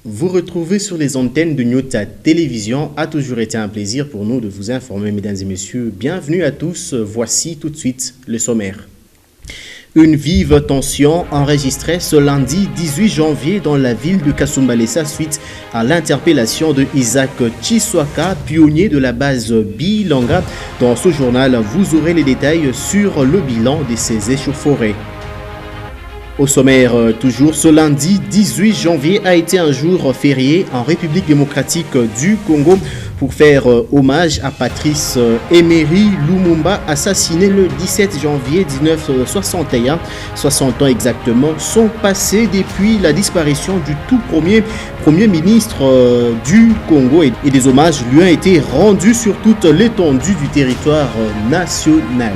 Vous retrouver sur les antennes de Nyota Télévision a toujours été un plaisir pour nous de vous informer, mesdames et messieurs. Bienvenue à tous. Voici tout de suite le sommaire. Une vive tension enregistrée ce lundi 18 janvier dans la ville de Kasumbalesa suite à l'interpellation de Isaac Chiswaka, pionnier de la base Bilanga. Dans ce journal, vous aurez les détails sur le bilan de ces échauffourées. Au sommaire, toujours, ce lundi 18 janvier a été un jour férié en République démocratique du Congo pour faire hommage à Patrice Emery Lumumba, assassiné le 17 janvier 1961. 60 ans exactement sont passés depuis la disparition du tout premier ministre du Congo et des hommages lui ont été rendus sur toute l'étendue du territoire national.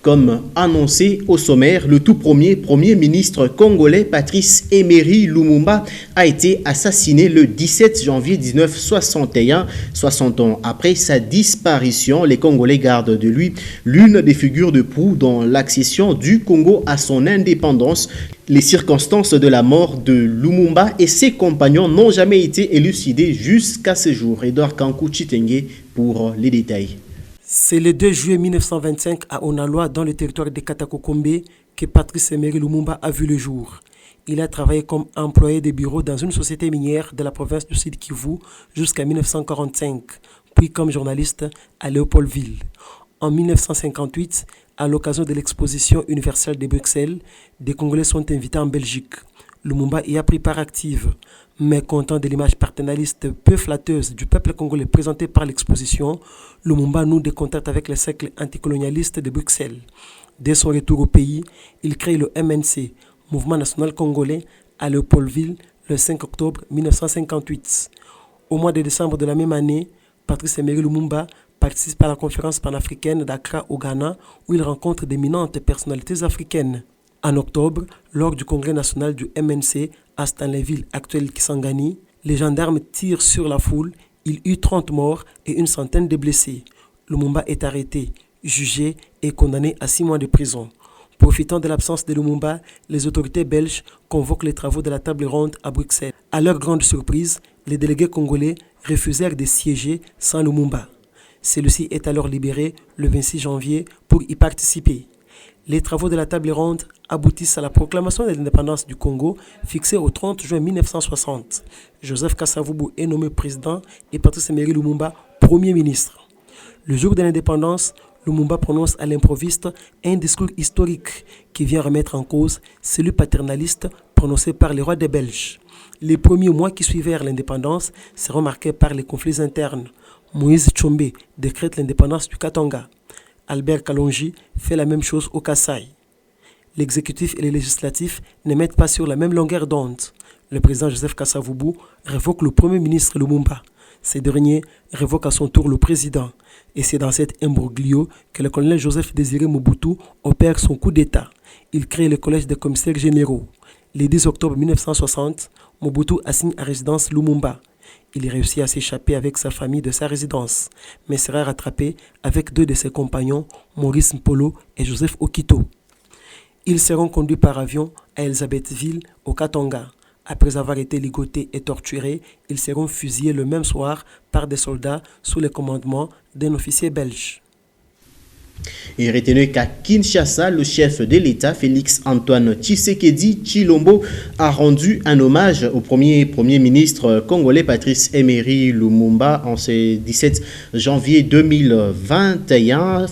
Comme annoncé au sommaire, le tout premier ministre congolais Patrice Emery Lumumba a été assassiné le 17 janvier 1961. 60 ans après sa disparition, les Congolais gardent de lui l'une des figures de proue dans l'accession du Congo à son indépendance. Les circonstances de la mort de Lumumba et ses compagnons n'ont jamais été élucidées jusqu'à ce jour. Edouard Kankou Chitenge pour les détails. C'est le 2 juillet 1925 à Onaloa, dans le territoire de Katakokombe, que Patrice Emery Lumumba a vu le jour. Il a travaillé comme employé de bureau dans une société minière de la province du Sud Kivu jusqu'à 1945, puis comme journaliste à Léopoldville. En 1958, à l'occasion de l'exposition universelle de Bruxelles, des Congolais sont invités en Belgique. Lumumba y a pris part active. Mécontent de l'image paternaliste peu flatteuse du peuple congolais présentée par l'exposition, Lumumba noue des contacts avec le cercle anticolonialiste de Bruxelles. Dès son retour au pays, il crée le MNC, Mouvement national congolais, à Léopoldville le 5 octobre 1958. Au mois de décembre de la même année, Patrice Emery Lumumba participe à la conférence panafricaine d'Accra au Ghana où il rencontre d'éminentes personnalités africaines. En octobre, lors du congrès national du MNC à Stanleyville, actuel Kisangani, les gendarmes tirent sur la foule. Il y eut 30 morts et une centaine de blessés. Lumumba est arrêté, jugé et condamné à 6 mois de prison. Profitant de l'absence de Lumumba, les autorités belges convoquent les travaux de la table ronde à Bruxelles. À leur grande surprise, les délégués congolais refusèrent de siéger sans Lumumba. Celui-ci est alors libéré le 26 janvier pour y participer. Les travaux de la table ronde aboutissent à la proclamation de l'indépendance du Congo fixée au 30 juin 1960. Joseph Kasavubu est nommé président et Patrice Emery Lumumba premier ministre. Le jour de l'indépendance, Lumumba prononce à l'improviste un discours historique qui vient remettre en cause celui paternaliste prononcé par les rois des Belges. Les premiers mois qui suivèrent l'indépendance seront marqués par les conflits internes. Moïse Tshombe décrète l'indépendance du Katanga. Albert Kalonji fait la même chose au Kasaï. L'exécutif et le législatif ne mettent pas sur la même longueur d'onde. Le président Joseph Kasavubu révoque le premier ministre Lumumba. Ce dernier révoque à son tour le président. Et c'est dans cet imbroglio que le colonel Joseph Désiré Mobutu opère son coup d'État. Il crée le collège des commissaires généraux. Le 10 octobre 1960, Mobutu assigne à résidence Lumumba. Il réussit à s'échapper avec sa famille de sa résidence, mais sera rattrapé avec 2 de ses compagnons, Maurice Mpolo et Joseph Okito. Ils seront conduits par avion à Elisabethville, au Katanga. Après avoir été ligotés et torturés, ils seront fusillés le même soir par des soldats sous le commandement d'un officier belge. Et retenez qu'à Kinshasa, le chef de l'État, Félix Antoine Tshisekedi Tshilombo, a rendu un hommage au premier ministre congolais Patrice Emery Lumumba en ce 17 janvier 2021.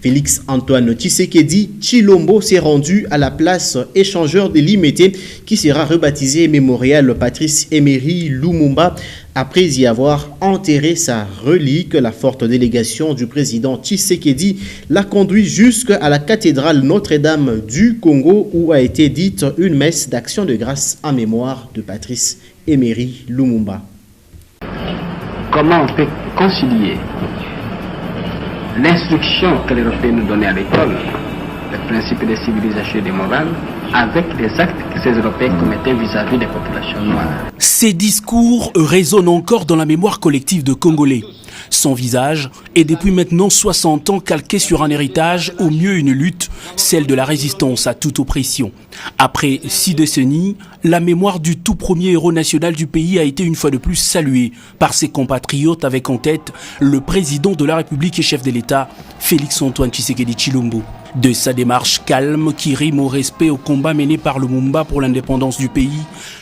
Félix Antoine Tshisekedi Tshilombo s'est rendu à la place échangeur de Limete qui sera rebaptisée Mémorial Patrice Emery Lumumba. Après y avoir enterré sa relique, la forte délégation du président Tshisekedi l'a conduit jusqu'à la cathédrale Notre-Dame du Congo où a été dite une messe d'action de grâce en mémoire de Patrice Emery Lumumba. Comment on peut concilier l'instruction que les Européens nous donnaient à l'école, le principe des civilisations et des morales, avec les actes que ces Européens commettaient vis-à-vis des populations noires. Ces discours résonnent encore dans la mémoire collective de Congolais. Son visage est depuis maintenant 60 ans calqué sur un héritage, au mieux une lutte, celle de la résistance à toute oppression. Après 6 décennies, la mémoire du tout premier héros national du pays a été une fois de plus saluée par ses compatriotes, avec en tête le président de la République et chef de l'État, Félix-Antoine Tshisekedi Tshilombo. De sa démarche calme qui rime au respect au combat mené par Lumumba pour l'indépendance du pays,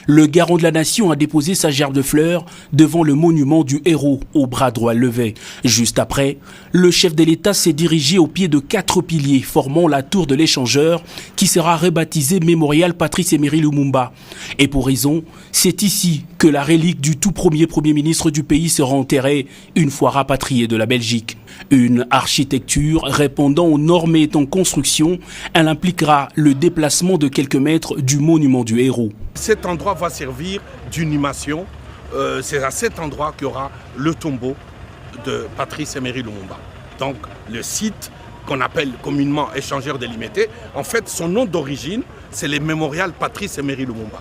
le garant de la nation a déposé sa gerbe de fleurs devant le monument du héros au bras droit levé. Juste après, le chef de l'État s'est dirigé au pied de 4 piliers formant la tour de l'échangeur qui sera rebaptisée Mémorial Patrice Emery Lumumba. Et pour raison, c'est ici que la relique du tout premier ministre du pays sera enterrée une fois rapatriée de la Belgique. Une architecture répondant aux normes est en construction. Elle impliquera le déplacement de quelques mètres du monument du héros. Cet endroit va servir d'inhumation. C'est à cet endroit qu'il y aura le tombeau de Patrice Emery Lumumba. Donc le site qu'on appelle communément échangeur délimité, en fait son nom d'origine, c'est le mémorial Patrice Emery Lumumba.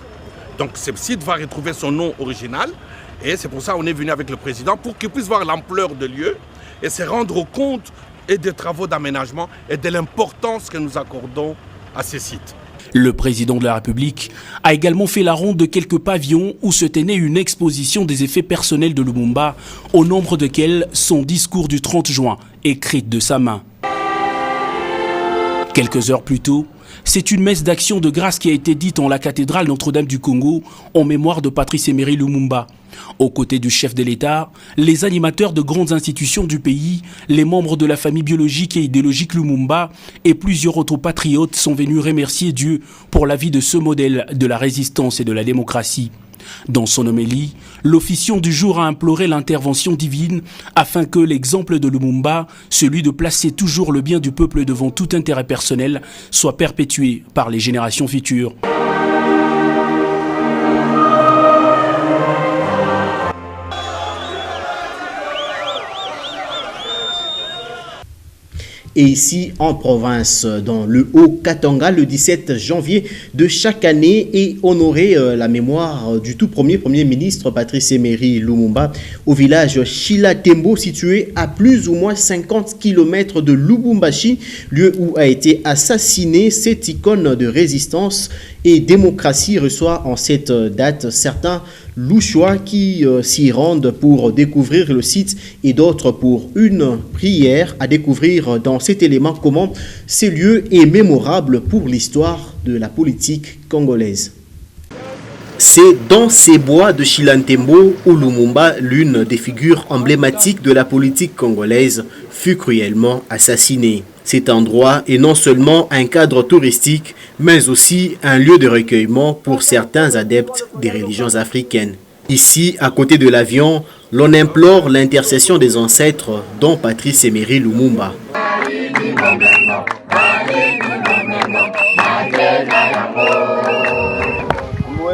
Donc ce site va retrouver son nom original et c'est pour ça qu'on est venu avec le président pour qu'il puisse voir l'ampleur de lieu et se rendre compte et des travaux d'aménagement et de l'importance que nous accordons à ces sites. Le président de la République a également fait la ronde de quelques pavillons où se tenait une exposition des effets personnels de Lumumba, au nombre desquels son discours du 30 juin, écrit de sa main. Quelques heures plus tôt, c'est une messe d'action de grâce qui a été dite en la cathédrale Notre-Dame du Congo en mémoire de Patrice Emery Lumumba. Aux côtés du chef de l'État, les animateurs de grandes institutions du pays, les membres de la famille biologique et idéologique Lumumba et plusieurs autres patriotes sont venus remercier Dieu pour la vie de ce modèle de la résistance et de la démocratie. Dans son homélie, l'officiant du jour a imploré l'intervention divine afin que l'exemple de Lumumba, celui de placer toujours le bien du peuple devant tout intérêt personnel, soit perpétué par les générations futures. Et ici, en province, dans le Haut-Katanga, le 17 janvier de chaque année est honorée la mémoire du tout premier ministre Patrice Emery Lumumba au village Chilatembo, situé à plus ou moins 50 km de Lubumbashi, lieu où a été assassiné cette icône de résistance et démocratie. Reçoit en cette date certains Louchois qui s'y rendent pour découvrir le site et d'autres pour une prière à découvrir dans cet élément comment ce lieu est mémorable pour l'histoire de la politique congolaise. C'est dans ces bois de Chilantembo où Lumumba, l'une des figures emblématiques de la politique congolaise, fut cruellement assassiné. Cet endroit est non seulement un cadre touristique, mais aussi un lieu de recueillement pour certains adeptes des religions africaines. Ici, à côté de l'avion, l'on implore l'intercession des ancêtres, dont Patrice Emery Lumumba.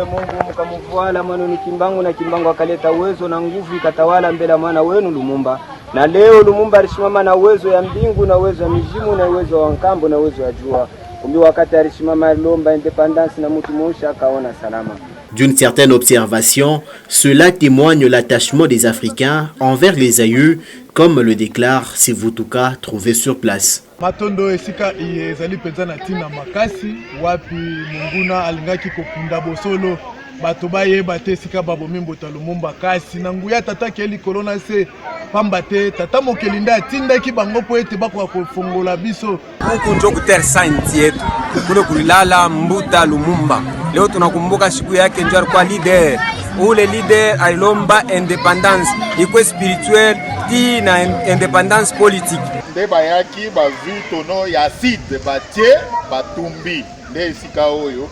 Mungu mkamvuala mwana ni Kimbangu na Kimbangu akaleta uwezo na nguvu ikatawala mbele ya mwana wenu Lumumba. Na leo Lumumba alisimama na uwezo ya mbingu na uwezo ya mizimu na uwezo wa nkambo na uwezo ya jua. Kumbi wakati alisimama alomba independence na mtu mmoja akaona salama. D'une certaine observation, cela témoigne l'attachement des Africains envers les aïeux, comme le déclare Sivutuka trouvé sur place. Matondo esika ezali penza na tina makasi wapi munguna alingaki kopunda bosolo bato bayeba te esika babomi mbota Lumumba kasi na nguya tata keli kolona se pamba te tata mokelinda atindaki bango po ete bakoka kofongola biso huku njo kuter sainti yetu kule kulilala mbuta Lumumba. Leo tunakumbuka siku yake, ndio alikuwa leader. Ule leader alilomba independence ikwe spirituel ti na independence politique. Ndeba yaki ba vu tono ya site batie batumbi nde sika oyo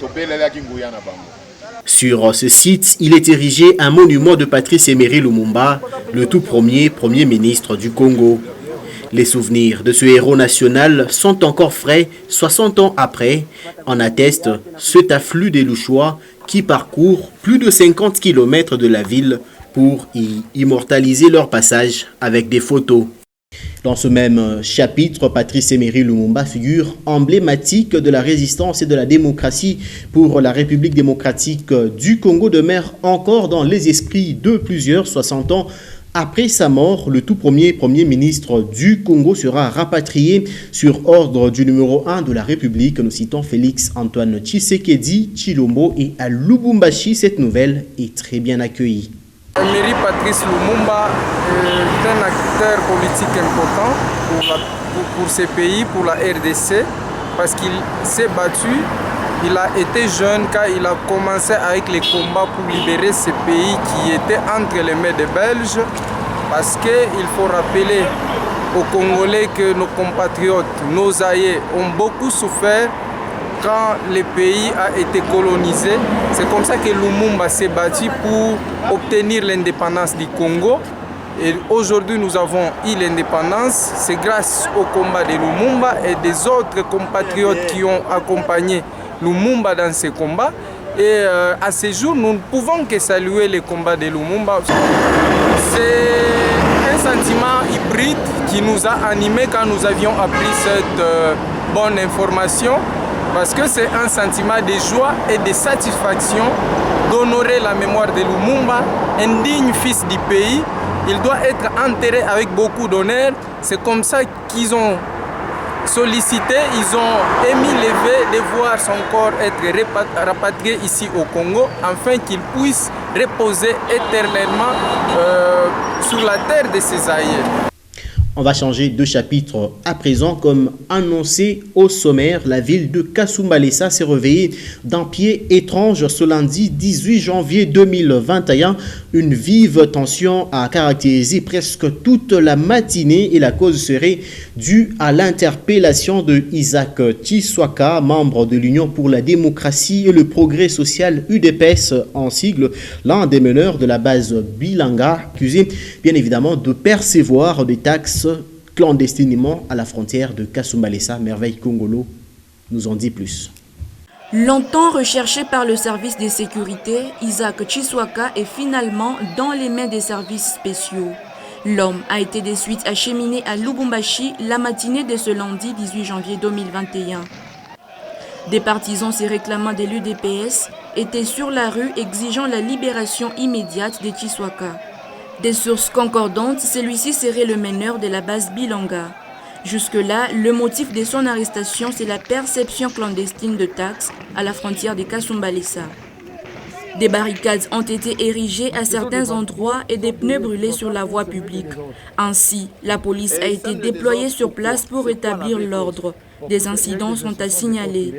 tobelela ki nguya na bango. Sur ce site, il est érigé un monument de Patrice Emery Lumumba, le tout premier ministre du Congo. Les souvenirs de ce héros national sont encore frais 60 ans après, en atteste cet afflux des Louchois qui parcourent plus de 50 km de la ville pour y immortaliser leur passage avec des photos. Dans ce même chapitre, Patrice Emery Lumumba, figure emblématique de la résistance et de la démocratie pour la République démocratique du Congo, demeure encore dans les esprits de plusieurs. 60 ans après sa mort, le tout premier ministre du Congo sera rapatrié sur ordre du numéro 1 de la République. Nous citons Félix Antoine Tshisekedi Tshilombo, et à Lubumbashi, cette nouvelle est très bien accueillie. Emery Patrice Lumumba est un acteur politique important pour ce pays, pour la RDC, parce qu'il s'est battu. Il a été jeune quand il a commencé avec les combats pour libérer ce pays qui était entre les mains des Belges, parce qu'il faut rappeler aux Congolais que nos compatriotes, nos aïeux ont beaucoup souffert quand le pays a été colonisé. C'est comme ça que Lumumba s'est battu pour obtenir l'indépendance du Congo. Et aujourd'hui, nous avons eu l'indépendance. C'est grâce au combat de Lumumba et des autres compatriotes qui ont accompagné Lumumba dans ces combats. Et à ce jour, nous ne pouvons que saluer les combats de Lumumba. C'est un sentiment hybride qui nous a animés quand nous avions appris cette bonne information. Parce que c'est un sentiment de joie et de satisfaction d'honorer la mémoire de Lumumba, un digne fils du pays. Il doit être enterré avec beaucoup d'honneur. C'est comme ça qu'ils ont sollicité, ils ont émis le vœu de voir son corps être rapatrié ici au Congo, afin qu'il puisse reposer éternellement sur la terre de ses aïeux. On va changer de chapitre à présent. Comme annoncé au sommaire, la ville de Kasumbalesa s'est réveillée d'un pied étrange ce lundi 18 janvier 2021. Une vive tension a caractérisé presque toute la matinée, et la cause serait due à l'interpellation de Isaac Tshiswaka, membre de l'Union pour la démocratie et le progrès social, UDPS en sigle, l'un des meneurs de la base Bilanga, accusé bien évidemment de percevoir des taxes clandestinement à la frontière de Kasumbalesa. Merveille Congolo nous en dit plus. Longtemps recherché par le service de sécurité, Isaac Tshiswaka est finalement dans les mains des services spéciaux. L'homme a été de suite acheminé à Lubumbashi la matinée de ce lundi 18 janvier 2021. Des partisans se réclamant de l'UDPS étaient sur la rue exigeant la libération immédiate de Tshiswaka. Des sources concordantes, celui-ci serait le meneur de la base Bilanga. Jusque-là, le motif de son arrestation, c'est la perception clandestine de taxes à la frontière de Kasumbalesa. Des barricades ont été érigées à certains endroits et des pneus brûlés sur la voie publique. Ainsi, la police a été déployée sur place pour rétablir l'ordre. Des incidents sont à signaler.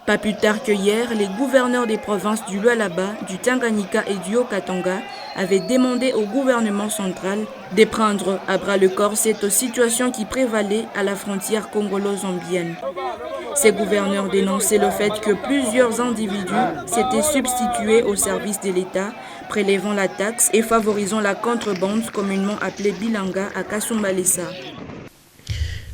Pas plus tard que hier, les gouverneurs des provinces du Lualaba, du Tanganyika et du Haut-Katanga avaient demandé au gouvernement central de prendre à bras le corps cette situation qui prévalait à la frontière congolo-zambienne. Ces gouverneurs dénonçaient le fait que plusieurs individus s'étaient substitués au service de l'État, prélevant la taxe et favorisant la contrebande communément appelée Bilanga à Kasumbalesa.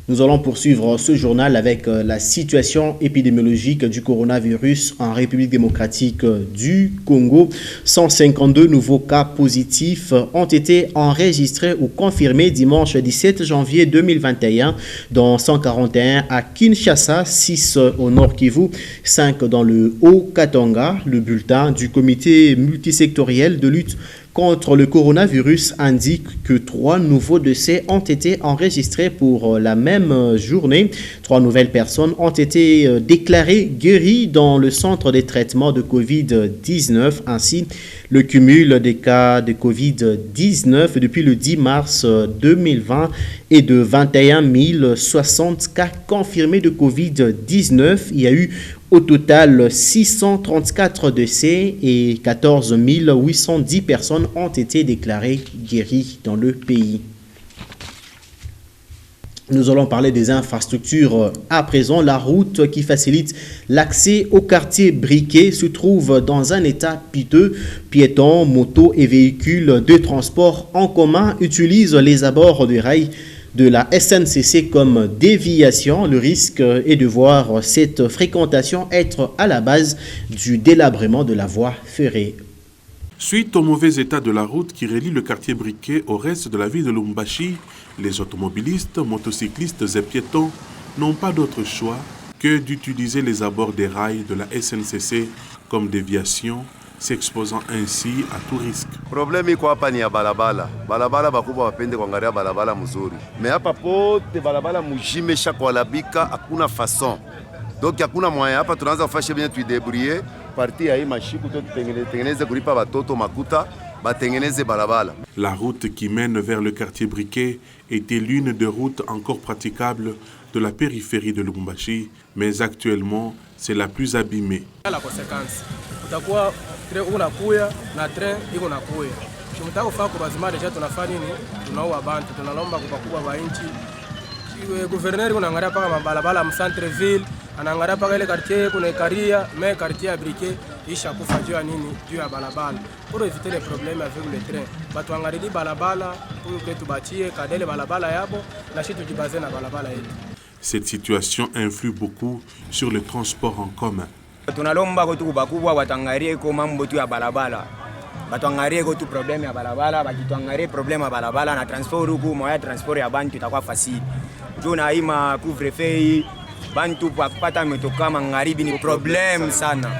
Nous allons poursuivre ce journal avec la situation épidémiologique du coronavirus en République démocratique du Congo. 152 nouveaux cas positifs ont été enregistrés ou confirmés dimanche 17 janvier 2021, dont 141 à Kinshasa, 6 au Nord Kivu, 5 dans le Haut-Katanga. Le bulletin du comité multisectoriel de lutte contre le coronavirus indique que 3 nouveaux décès ont été enregistrés pour la même journée. 3 nouvelles personnes ont été déclarées guéries dans le centre de traitement de Covid-19. Ainsi, le cumul des cas de Covid-19 depuis le 10 mars 2020 est de 21 060 cas confirmés de Covid-19. Il y a eu au total 634 décès et 14 810 personnes ont été déclarées guéries dans le pays. Nous allons parler des infrastructures à présent. La route qui facilite l'accès au quartier Briquet se trouve dans un état piteux. Piétons, motos et véhicules de transport en commun utilisent les abords des rails de la SNCC comme déviation. Le risque est de voir cette fréquentation être à la base du délabrement de la voie ferrée. Suite au mauvais état de la route qui relie le quartier Briquet au reste de la ville de Lubumbashi, les automobilistes, motocyclistes et piétons n'ont pas d'autre choix que d'utiliser les abords des rails de la SNCC comme déviation, s'exposant ainsi à tout risque. Problème iko hapa ni ya balabala. Balabala bakubwa wapende kuangalia balabala mzuri. Mais hapa pote balabala mujime shakwalabika hakuna façon. Donc hakuna moyen hapa tunaanza kufanya bien tu débrouiller parti ya hii mashiku tu tengeneze kulipa batoto makuta batengeneze balabala. La route qui mène vers le quartier Briquet était l'une des routes encore praticables de la périphérie de Lubumbashi, mais actuellement c'est la plus abîmée. La conséquence, utakuwa train unakuya na train iko nakuya. Tunataka kufanya kwa bazima deja tunafanya nini? Tunaua bantu, tunalomba kwa kubwa wa nchi. Gouverneur kunaangalia paka mabalabala mu centre ville, anaangalia paka ile quartier kuna karia, mais quartier ya Briquet isha kufa juu ya nini? Juu ya balabala. Pour éviter les problèmes avec le train. Batu angalie balabala pour que tubatie kadele balabala yabo na shi tujibaze na balabala yetu. Cette situation influe beaucoup sur le transport en commun. Tunalomba kwa tuku bakubwa watangarie kwa mambo tu ya balabala. Batangarie kwa tu problème ya balabala, bakituangarie problème ya balabala na transport huku moya transport ya bantu itakuwa facile. Juna ima couvre-feu bantu kwa kupata metoka magharibi ni problème sana.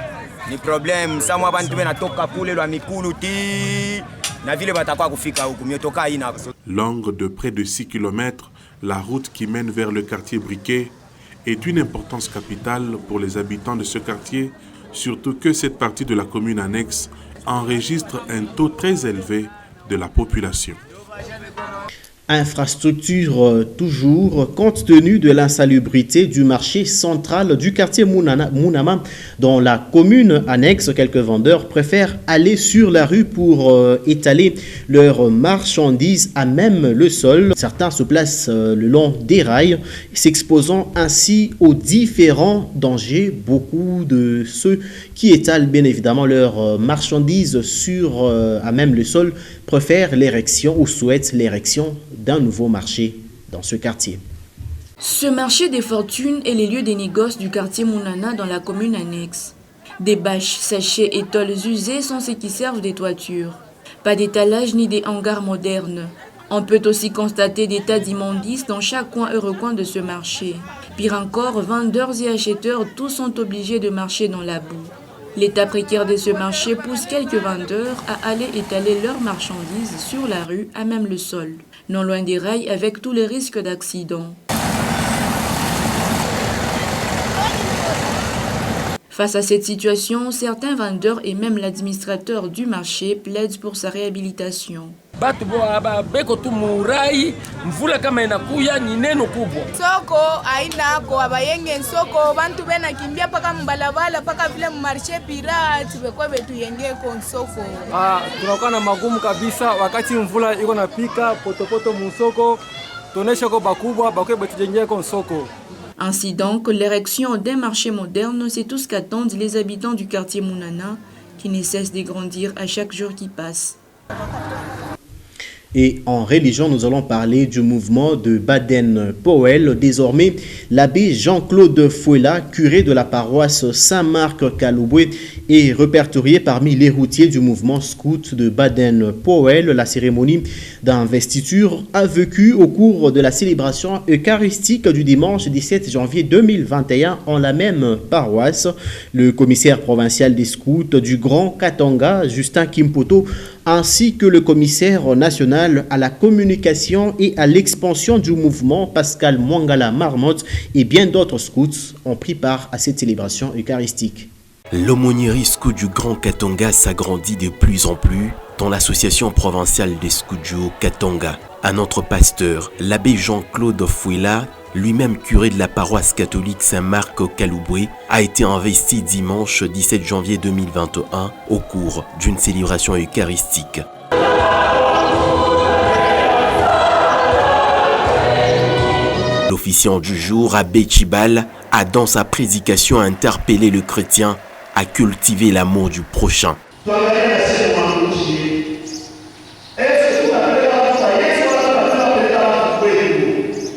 Ni problème sama bantu benatoka kule lwa mikulu ti na vile batakuwa kufika huku metoka ina. Longue de près de 6 km, la route qui mène vers le quartier Briquet est une importance capitale pour les habitants de ce quartier, surtout que cette partie de la commune annexe enregistre un taux très élevé de la population. Infrastructure toujours, compte tenu de l'insalubrité du marché central du quartier Mounama, dont la commune annexe, quelques vendeurs préfèrent aller sur la rue pour étaler leurs marchandises à même le sol. Certains se placent le long des rails, s'exposant ainsi aux différents dangers. Beaucoup de ceux qui étalent bien évidemment leurs marchandises sur à même le sol préfèrent l'érection ou souhaitent l'érection d'un nouveau marché dans ce quartier. Ce marché des fortunes est les lieux des négoces du quartier Mounana dans la commune annexe. Des bâches, sachets et tôles usées sont ceux qui servent des toitures. Pas d'étalage ni des hangars modernes. On peut aussi constater des tas d'immondices dans chaque coin et recoin de ce marché. Pire encore, vendeurs et acheteurs, tous sont obligés de marcher dans la boue. L'état précaire de ce marché pousse quelques vendeurs à aller étaler leurs marchandises sur la rue, à même le sol, non loin des rails avec tous les risques d'accident. Face à cette situation, certains vendeurs et même l'administrateur du marché plaident pour sa réhabilitation. Soko aina ko abayenge soko bantu bena kimbia paka mbalabala paka vile marché pirate bekwa betu yenge kon soko. Tunakuwa na magumu kabisa wakati mvula iko napika potopoto musoko tonesha ko bakubwa bakwe betujengea kon soko. Ainsi donc, l'érection d'un marché moderne, c'est tout ce qu'attendent les habitants du quartier Mounana, qui ne cessent de grandir à chaque jour qui passe. Et en religion, nous allons parler du mouvement de Baden-Powell. Désormais, l'abbé Jean-Claude Fouela, curé de la paroisse Saint-Marc-Kalouboué, est répertorié parmi les routiers du mouvement scout de Baden-Powell. La cérémonie d'investiture a vécu au cours de la célébration eucharistique du dimanche 17 janvier 2021 en la même paroisse. Le commissaire provincial des scouts du Grand Katanga, Justin Kimpoto, ainsi que le commissaire national à la communication et à l'expansion du mouvement, Pascal Mwangala Marmotte, et bien d'autres scouts ont pris part à cette célébration eucharistique. L'aumônerie scout du Grand Katanga s'agrandit de plus en plus dans l'association provinciale des scouts du Katanga. Un autre pasteur, l'abbé Jean-Claude Fouela, lui-même curé de la paroisse catholique Saint-Marc-Kalouboué, a été investi dimanche 17 janvier 2021 au cours d'une célébration eucharistique. L'officiant du jour, abbé Chibal, a dans sa prédication interpellé le chrétien à cultiver l'amour du prochain.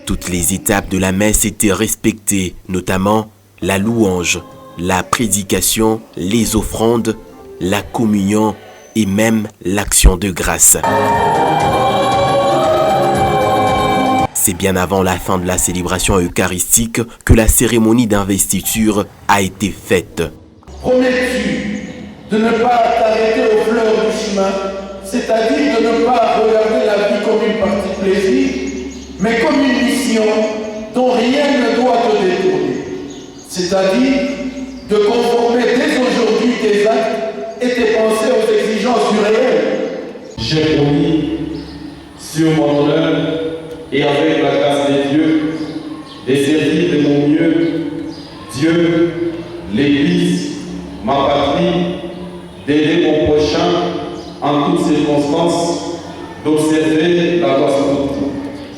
Toutes les étapes de la messe étaient respectées, notamment la louange, la prédication, les offrandes, la communion et même l'action de grâce. C'est bien avant la fin de la célébration eucharistique que la cérémonie d'investiture a été faite. Promets-tu de ne pas t'arrêter aux fleurs du chemin, c'est-à-dire de ne pas regarder la vie comme une partie plaisir, mais comme une mission dont rien ne doit te détourner, c'est-à-dire de conformer dès aujourd'hui tes actes et tes pensées aux exigences du réel. J'ai promis sur mon honneur et avec la grâce des dieux, de servir de mon mieux Dieu, l'Église, ma patrie, d'aider mon prochain en toutes circonstances, d'observer la loi scout.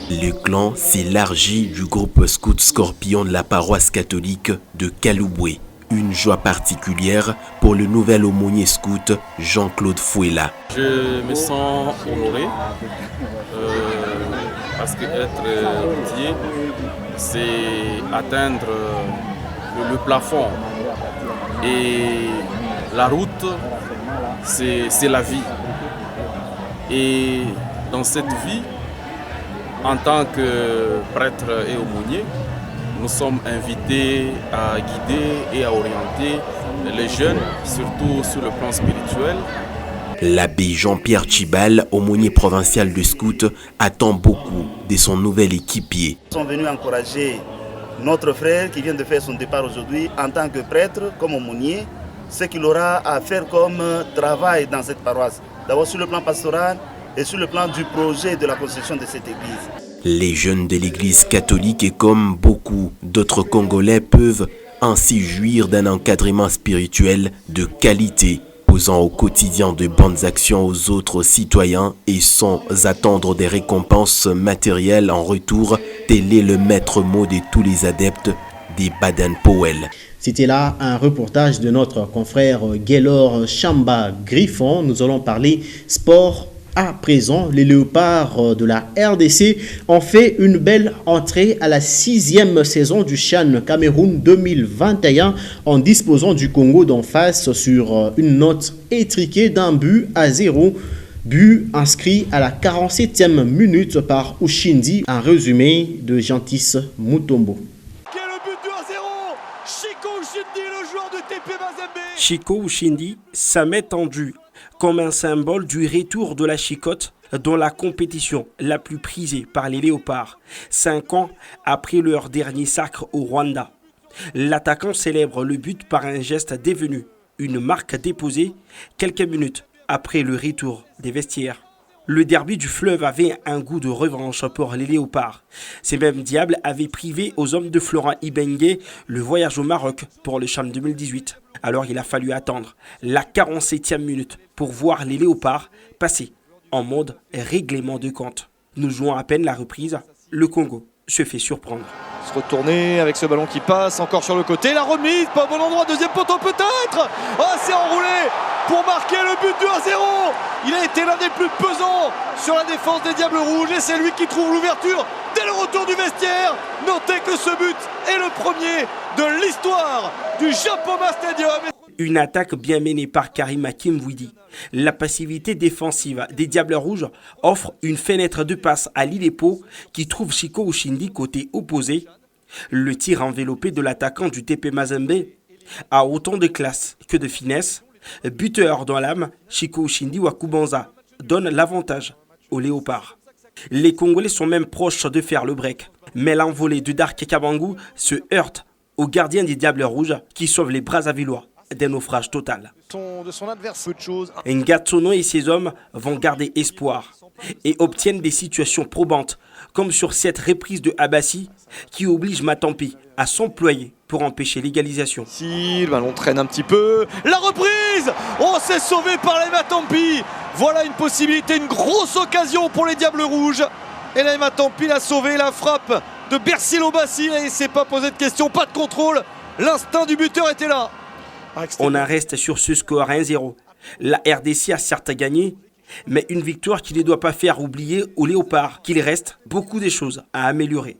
Le clan s'élargit du groupe Scout Scorpion de la paroisse catholique de Kalouboué. Une joie particulière pour le nouvel aumônier scout Jean-Claude Fouela. Je me sens honoré parce que être routier, c'est atteindre le plafond. Et la route, c'est la vie. Et dans cette vie, en tant que prêtre et aumônier, nous sommes invités à guider et à orienter les jeunes, surtout sur le plan spirituel. L'abbé Jean-Pierre Chibal, aumônier provincial de Scout, attend beaucoup de son nouvel équipier. Nous sommes venus encourager notre frère qui vient de faire son départ aujourd'hui en tant que prêtre, comme aumônier, ce qu'il aura à faire comme travail dans cette paroisse. D'abord sur le plan pastoral et sur le plan du projet de la construction de cette église. Les jeunes de l'église catholique et comme beaucoup d'autres Congolais peuvent ainsi jouir d'un encadrement spirituel de qualité, posant au quotidien de bonnes actions aux autres citoyens et sans attendre des récompenses matérielles en retour. Tel est le maître mot de tous les adeptes des Baden-Powell. C'était là un reportage de notre confrère Gaylor Chamba Griffon. Nous allons parler sport. À présent, les léopards de la RDC ont fait une belle entrée à la 6e saison du CHAN Cameroun 2021 en disposant du Congo d'en face sur une note étriquée d'1-0. But inscrit à la 47e minute par Ushindi, un résumé de Gentis Mutombo. Chico Ushindi, sa main tendue comme un symbole du retour de la chicotte dans la compétition la plus prisée par les léopards, 5 ans après leur dernier sacre au Rwanda. L'attaquant célèbre le but par un geste devenu une marque déposée quelques minutes après le retour des vestiaires. Le derby du fleuve avait un goût de revanche pour les léopards. Ces mêmes diables avaient privé aux hommes de Florent Ibenge le voyage au Maroc pour le CHAN 2018. Alors il a fallu attendre la 47e minute pour voir les léopards passer en mode règlement de compte. Nous jouons à peine la reprise, le Congo se fait surprendre. Se retourner avec ce ballon qui passe encore sur le côté, la remise, pas au bon endroit, deuxième poteau peut-être. Oh, c'est enroulé pour marquer le but du 1-0. Il a été l'un des plus pesants sur la défense des Diables Rouges et c'est lui qui trouve l'ouverture dès le retour du vestiaire. Notez que ce but est le premier de l'histoire du Japoma Stadium. Une attaque bien menée par Karim Akimwidi. La passivité défensive des Diables Rouges offre une fenêtre de passe à l'Ilepo qui trouve Chico Ushindi côté opposé. Le tir enveloppé de l'attaquant du TP Mazembe a autant de classe que de finesse. Buteur dans l'âme, Chico Ushindi Wakubanza donne l'avantage aux léopards. Les Congolais sont même proches de faire le break. Mais l'envolée de Dark Kabangu se heurte au gardien des Diables Rouges qui sauve les Brazzavillois d'un naufrage total. De son adversaire, peu de choses. Ngatsono et ses hommes vont garder espoir et obtiennent des situations probantes, comme sur cette reprise de Abassi qui oblige Matampi à s'employer pour empêcher l'égalisation. Si le ballon traîne un petit peu, la reprise. Oh, c'est sauvé par les Matampi. Voilà une possibilité, une grosse occasion pour les Diables Rouges. Et là, Matampi l'a sauvé, la frappe de Bersilo Bassi. Il ne s'est pas posé de questions, pas de contrôle. L'instinct du buteur était là. On en reste sur ce score 1-0. La RDC a certes gagné, mais une victoire qui ne doit pas faire oublier aux léopards qu'il reste beaucoup de choses à améliorer.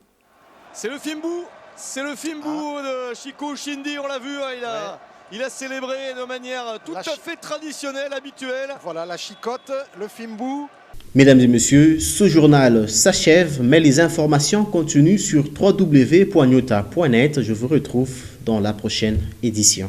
C'est le Fimbu de Chico Shindi, on l'a vu, hein, il a célébré de manière tout à fait traditionnelle, habituelle. Voilà, la chicotte, le Fimbu. Mesdames et messieurs, ce journal s'achève, mais les informations continuent sur www.nyota.net. Je vous retrouve dans la prochaine édition.